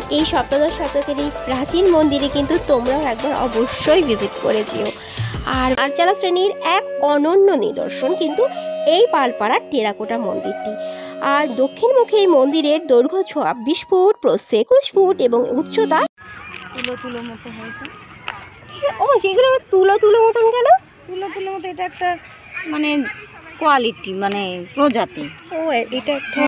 আর এই সপ্তদশ শতকের এই প্রাচীন মন্দিরে কিন্তু তোমরাও একবার অবশ্যই ভিজিট করে দিও। আর পাঁচচালা শ্রেণীর এক অনন্য নিদর্শন কিন্তু এই পালপাড়ার টেরাকোটা মন্দিরটি। আর দক্ষিণমুখী এই মন্দিরের দৈর্ঘ্য 26 ফুট, প্রস্থ 21 ফুট এবং উচ্চতা তুলো মতো হয়েছে। ও সেগুলো তুলো মতন কেন? তুলো মতো এটা একটা মানে কোয়ালিটি, মানে প্রজাতি। ও এটা একটা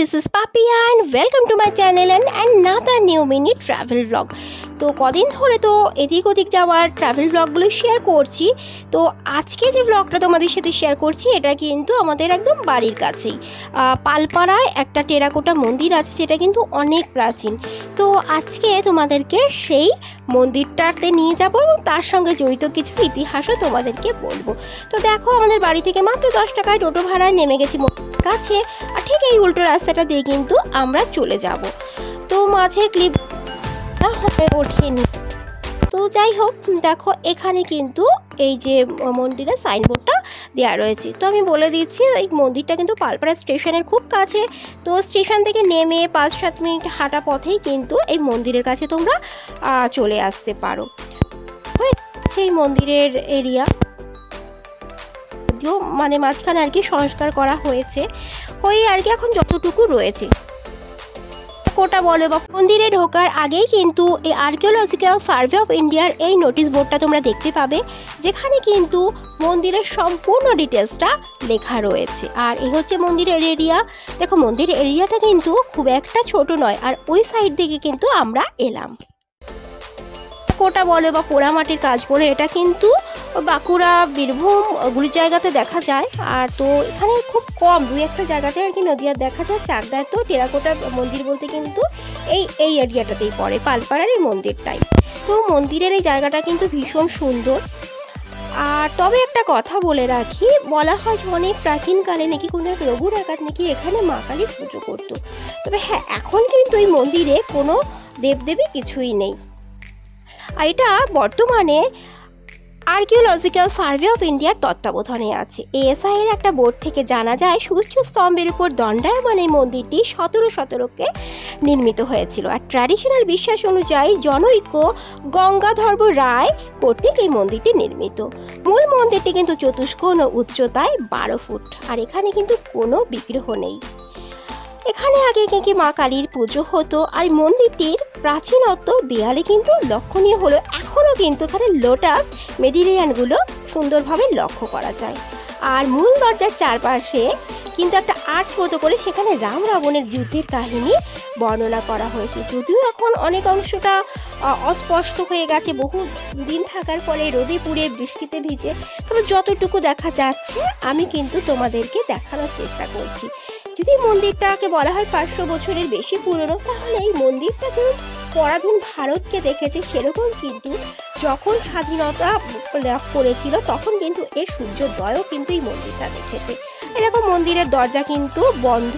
This is Papia and welcome to my channel and another new mini travel vlog. তো কদিন ধরে তো এদিক ওদিক যাওয়ার ট্রাভেল ব্লগগুলো শেয়ার করছি। তো আজকে যে ব্লগটা তোমাদের সাথে শেয়ার করছি এটা কিন্তু আমাদের একদম বাড়ির কাছেই পালপাড়ায় একটা টেরাকোটা মন্দির আছে যেটা কিন্তু অনেক প্রাচীন। তো আজকে তোমাদেরকে সেই মন্দিরটাতে নিয়ে যাব এবং তার সঙ্গে জড়িত কিছু ইতিহাসও তোমাদেরকে বলবো। তো দেখো আমাদের বাড়ি থেকে মাত্র 10 টাকায় টোটো ভাড়ায় নেমে গেছি কাছে, আর ঠিক এই উল্টো রাস্তাটা দিয়ে কিন্তু আমরা চলে যাব। তো মাঝে ক্লিপ হয়ে ওঠেনি। তো যাই হোক, দেখো এখানে কিন্তু এই যে মন্দিরের সাইনবোর্ডটা দেওয়া রয়েছে। তো আমি বলে দিচ্ছি এই মন্দিরটা কিন্তু পালপাড়া স্টেশনের খুব কাছে। তো স্টেশন থেকে নেমে 5-7 মিনিট হাঁটা পথেই কিন্তু এই মন্দিরের কাছে তোমরা চলে আসতে পারো। এই মন্দিরের এরিয়া মানে মাঝখানে আর কি সংস্কার করা হয়েছে, ওই আর কি এখন যতটুকু রয়েছে কোটা বলে বা মন্দিরে ঢোকার আগেই কিন্তু এই আর্কিওলজিক্যাল সার্ভে অফ ইন্ডিয়ার এই নোটিশ বোর্ডটা তোমরা দেখতে পাবে, যেখানে কিন্তু মন্দিরের সম্পূর্ণ ডিটেলসটা লেখা রয়েছে। আর এই হচ্ছে মন্দিরের এরিয়া। দেখো মন্দিরের এরিয়াটা কিন্তু খুব একটা ছোট নয়, আর ওই সাইড থেকে কিন্তু আমরা এলাম। কোটা বলে বা পোড়ামাটির কাজ বলে এটা কিন্তু বাঁকুড়া, বীরভূম ওগুলি জায়গাতে দেখা যায়। আর তো এখানে খুব কম 2-1টা জায়গাতে আর কি নদীয়া দেখা যায়। চাকদায় তো টেরাকোটা মন্দির বলতে কিন্তু এই এরিয়াটাতেই পড়ে, পালপাড়ার এই মন্দিরটাই। তো মন্দিরের এই জায়গাটা কিন্তু ভীষণ সুন্দর। আর তবে একটা কথা বলে রাখি, বলা হয় যে অনেক প্রাচীনকালে নাকি কোনো এক রঘু ডাকাত নাকি এখানে মা কালী পুজো করতো। তবে হ্যাঁ, এখন কিন্তু এই মন্দিরে কোনো দেবদেবী কিছুই নেই। এটা বর্তমানে আর্কিওলজিক্যাল সার্ভে অফ ইন্ডিয়ার তত্ত্বাবধানে আছে। এএসআই এর একটা বোর্ড থেকে জানা যায় সুউচ্চ স্তম্ভের উপর দণ্ডায়মান এই মন্দিরটি 1717 নির্মিত হয়েছিল। আর ট্র্যাডিশনাল বিশ্বাস অনুযায়ী জনৈক গঙ্গাধর রায় কর্তৃক এই মন্দিরটি নির্মিত। মূল মন্দিরটি কিন্তু চতুষ্কোণ ও উচ্চতায় 12 ফুট। আর এখানে কিন্তু কোনো বিগ্রহ নেই। এখানে আগে কি মা কালীর পুজো হতো। আর মন্দিরটির প্রাচীনত্ব দেয়ালে কিন্তু লক্ষণীয় হলো এখনও কিন্তু এখানে লোটাস মেডিলিয়ানগুলো সুন্দরভাবে লক্ষ্য করা যায়। আর মূল দরজার চারপাশে কিন্তু একটা আর্চ মতো করে সেখানে রাম রাবণের যুদ্ধের কাহিনী বর্ণনা করা হয়েছে। যদিও এখন অনেক অংশটা অস্পষ্ট হয়ে গেছে বহু দিন থাকার ফলে, রোদে পুড়ে বৃষ্টিতে ভিজে, তবে যতটুকু দেখা যাচ্ছে আমি কিন্তু তোমাদেরকে দেখানোর চেষ্টা করছি। যদি মন্দিরটাকে বলা হয় 500 বছরের বেশি পুরনো, তাহলে এই মন্দিরটা যেমন পরাধীন ভারতকে দেখেছে, সেরকম কিন্তু যখন স্বাধীনতা লাভ করেছিল তখন কিন্তু এর সূর্যোদয়ও কিন্তু এই মন্দিরটা দেখেছে। এরকম মন্দিরের দরজা কিন্তু বন্ধ,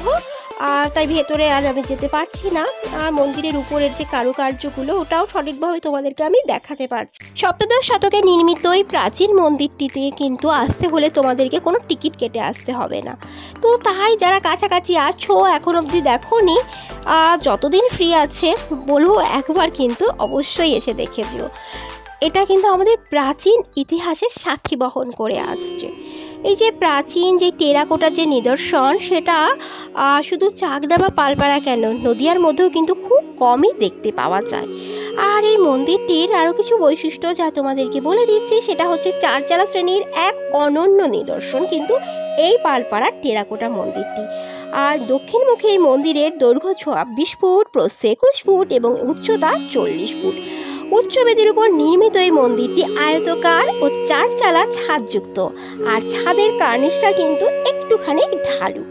তাই ভেতরে আর আমি যেতে পারছি না। আর মন্দিরের উপরের যে কারুকার্যগুলো ওটাও সঠিকভাবে তোমাদেরকে আমি দেখাতে পারছি। সপ্তদশ শতকে নির্মিত এই প্রাচীন মন্দিরটিতে কিন্তু আসতে হলে তোমাদেরকে কোনো টিকিট কেটে আসতে হবে না। তো তাই যারা কাছাকাছি আছো এখন অবধি দেখোনি, যতদিন ফ্রি আছে বলবো একবার কিন্তু অবশ্যই এসে দেখে যেও। এটা কিন্তু আমাদের প্রাচীন ইতিহাসের সাক্ষী বহন করে আসছে। এই যে প্রাচীন যে টেরাকোটার যে নিদর্শন, সেটা শুধু চাকদা বা পালপাড়া কেন, নদিয়ার মধ্যেও কিন্তু খুব কমই দেখতে পাওয়া যায়। আর এই মন্দিরটির আরও কিছু বৈশিষ্ট্য যা তোমাদেরকে বলে দিচ্ছি, সেটা হচ্ছে চারচালা শ্রেণীর এক অনন্য নিদর্শন কিন্তু এই পালপাড়ার টেরাকোটা মন্দিরটি। আর দক্ষিণমুখী এই মন্দিরের দৈর্ঘ্য 26 ফুট, প্রস্থ 21 ফুট এবং উচ্চতা 40 ফুট। উচ্চবেদির উপর নির্মিত এই মন্দিরটি আয়তকার ও 4 চালা ছাদযুক্ত। আর ছাদের কার্নিশটা কিন্তু একটুখানি ঢালু।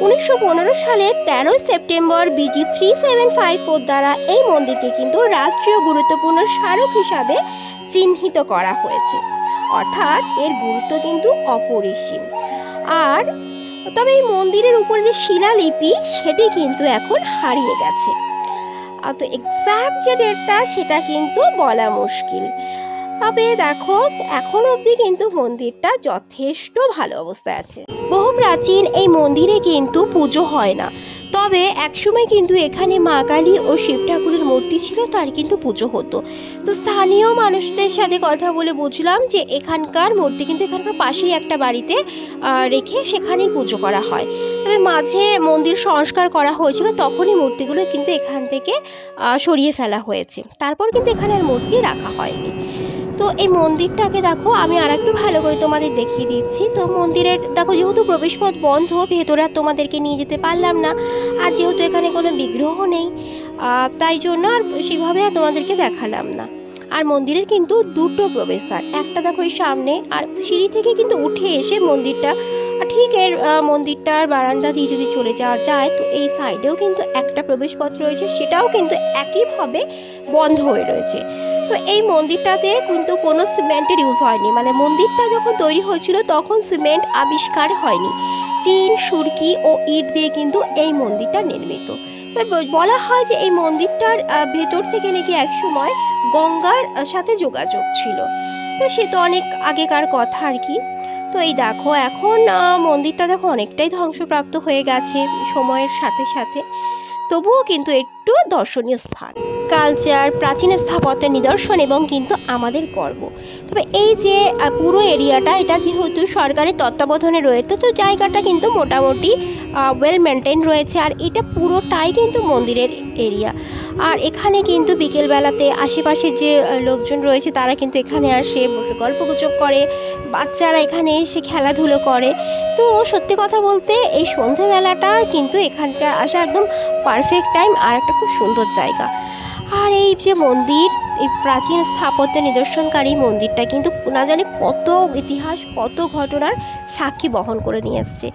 1915 সালে 13 সেপ্টেম্বর বিজি 3754 দ্বারা এই মন্দিরকে কিন্তু রাষ্ট্রীয় গুরুত্বপূর্ণ স্মারক হিসাবে চিহ্নিত করা হয়েছে, অর্থাৎ এর গুরুত্ব কিন্তু অপরিসীম। আর তবে এই মন্দিরের উপরে যে শিলালিপি সেটি কিন্তু এখন হারিয়ে গেছে। তো এক্স্যাক্ট যে ডেটটা সেটা কিন্তু বলা মুশকিল। তবে দেখো এখন অবধি কিন্তু মন্দিরটা যথেষ্ট ভালো অবস্থায় আছে। বহু প্রাচীন এই মন্দিরে কিন্তু পুজো হয় না, তবে একসময় কিন্তু এখানে মা কালী ও শিব ঠাকুরের মূর্তি ছিল, তার কিন্তু পুজো হতো। তো স্থানীয় মানুষদের সাথে কথা বলে বুঝলাম যে এখানকার মূর্তি কিন্তু এখানকার পাশেই একটা বাড়িতে রেখে সেখানেই পুজো করা হয়। তবে মাঝে মন্দির সংস্কার করা হয়েছিল, তখনই মূর্তিগুলো কিন্তু এখান থেকে সরিয়ে ফেলা হয়েছে, তারপর কিন্তু এখানে আর মূর্তি রাখা হয়নি। তো এই মন্দিরটাকে দেখো আমি আর একটু ভালো করে তোমাদের দেখিয়ে দিচ্ছি। তো মন্দিরের দেখো যেহেতু প্রবেশপথ বন্ধ, ভেতরে আর তোমাদেরকে নিয়ে যেতে পারলাম না, আর যেহেতু এখানে কোনো বিগ্রহ নেই তাই জন্য আর সেভাবে আর তোমাদেরকে দেখালাম না। আর মন্দিরের কিন্তু দুটো প্রবেশদ্বার, একটা দেখো এই সামনে, আর সিঁড়ি থেকে কিন্তু উঠে এসে মন্দিরটা ঠিক এর মন্দিরটার বারান্দা দিয়ে যদি চলে যাওয়া যায় তো এই সাইডেও কিন্তু একটা প্রবেশপথ রয়েছে, সেটাও কিন্তু একইভাবে বন্ধ হয়ে রয়েছে। তো এই মন্দিরটাতে কিন্তু কোনো সিমেন্টের ইউজ হয়নি, মানে মন্দিরটা যখন তৈরি হয়েছিল তখন সিমেন্ট আবিষ্কার হয়নি, চিন, সুরকি ও ইট দিয়ে কিন্তু এই মন্দিরটা নির্মিত। বলা হয় যে এই মন্দিরটার ভেতর থেকে নাকি একসময় গঙ্গার সাথে যোগাযোগ ছিল, তো সে তো অনেক আগেকার কথা আর কি। তো এই দেখো এখন মন্দিরটা দেখো অনেকটাই ধ্বংসপ্রাপ্ত হয়ে গেছে সময়ের সাথে সাথে, তবুও কিন্তু একটু দর্শনীয় স্থান, কালচার, প্রাচীন স্থাপত্যের নিদর্শন এবং কিন্তু আমাদের গর্ব। তবে এই যে পুরো এরিয়াটা, এটা যেহেতু সরকারের তত্ত্বাবধানে রয়েছে, তো জায়গাটা কিন্তু মোটামুটি ওয়েল মেনটেন রয়েছে, আর এটা পুরোটাই কিন্তু মন্দিরের এরিয়া। আর এখানে কিন্তু বিকেলবেলাতে আশেপাশে যে লোকজন রয়েছে তারা কিন্তু এখানে আসে, বসে গল্পগুজব করে, বাচ্চারা এখানে এসে খেলাধুলো করে। তো সত্যি কথা বলতে এই সন্ধেবেলাটা কিন্তু এখানকার আসা একদম পারফেক্ট টাইম, আর একটা খুব সুন্দর জায়গা। আর এই যে মন্দির, এই প্রাচীন স্থাপত্যের নিদর্শনকারী মন্দিরটা কিন্তু না জানি কত ইতিহাস, কত ঘটনার সাক্ষী বহন করে নিয়ে এসছে।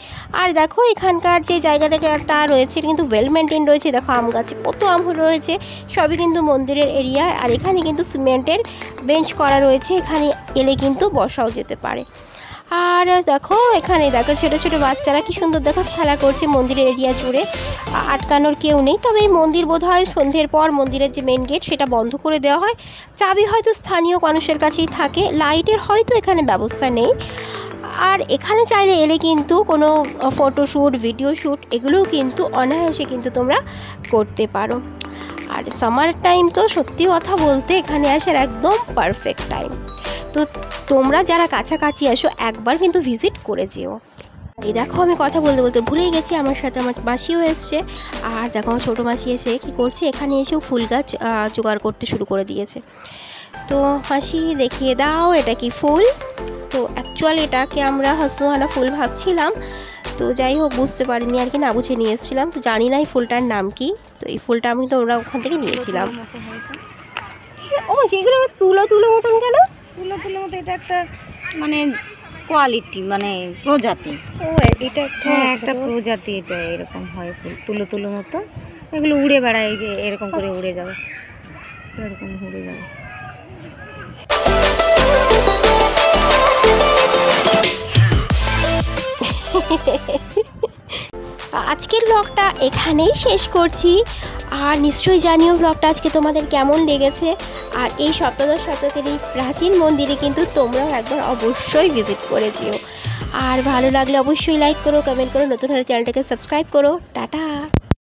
আর দেখো এখানকার যে জায়গাটা রয়েছে কিন্তু ওয়েল মেনটেন রয়েছে, দেখো আম গাছে কত আম রয়েছে, সবই কিন্তু মন্দিরের এরিয়া। আর এখানে কিন্তু সিমেন্টের বেঞ্চ করা রয়েছে, এখানে এলে কিন্তু বসাও যেতে পারে। আর দেখো এখানে দেখো ছোটো ছোটো বাচ্চারা কি সুন্দর দেখো খেলা করছে মন্দিরের এরিয়া জুড়ে, আটকানোর কেউ নেই। তবে এই মন্দির বোধহয় সন্ধ্যের পর মন্দিরের যে মেন গেট সেটা বন্ধ করে দেওয়া হয়, চাবি হয়তো স্থানীয় মানুষের কাছেই থাকে, লাইটের হয়তো এখানে ব্যবস্থা নেই। আর এখানে চাইলে এলে কিন্তু কোনো ফটোশ্যুট, ভিডিও শ্যুট এগুলোও কিন্তু অনায়াসে কিন্তু তোমরা করতে পারো। আর সামার টাইম তো সত্যি কথা বলতে এখানে আসার একদম পারফেক্ট টাইম। তো তোমরা যারা কাছাকাছি আসো একবার কিন্তু ভিজিট করে যেও। এই দেখো আমি কথা বলতে বলতে ভুলেই গেছি, আমার সাথে আমার মাসিও এসছে। আর দেখো আমার ছোটো মাসি এসে কী করছে, এখানে এসেও ফুল গাছ জোগাড় করতে শুরু করে দিয়েছে। তো মাসি দেখিয়ে দাও এটা কি ফুল। তো অ্যাকচুয়ালি এটাকে আমরা হসনোহানা ফুল ভাবছিলাম, তো যাই হোক বুঝতে পারিনি আর কি, না বুঝে নিয়ে এসেছিলাম। তো জানি না এই ফুলটার নাম কি, তো এই ফুলটা আমি তোমরা ওখান থেকে নিয়েছিলাম। ও সেগুলো তুলো তুলো মতন কেন? তুলো তুলো মতো, এটা একটা মানে কোয়ালিটি, মানে প্রজাতি। ও এটা একটা প্রজাতি, এটা এরকম হয় ফুল তুলো তুলো মতো, এগুলো উড়ে বেড়ায়, এই যে এরকম করে উড়ে যাবে, এরকম উড়ে যাবে। আজকের ব্লগটা এখানেই শেষ করছি। আর নিশ্চয়ই জানিও ব্লগটা আজকে তোমাদের কেমন লেগেছে। আর এই সপ্তদশ শতকের এই প্রাচীন মন্দিরে কিন্তু তোমরাও একবার অবশ্যই ভিজিট করে যেও। আর ভালো লাগলে অবশ্যই লাইক করো, কমেন্ট করো, নতুন হলে চ্যানেলটাকে সাবস্ক্রাইব করো। টাটা।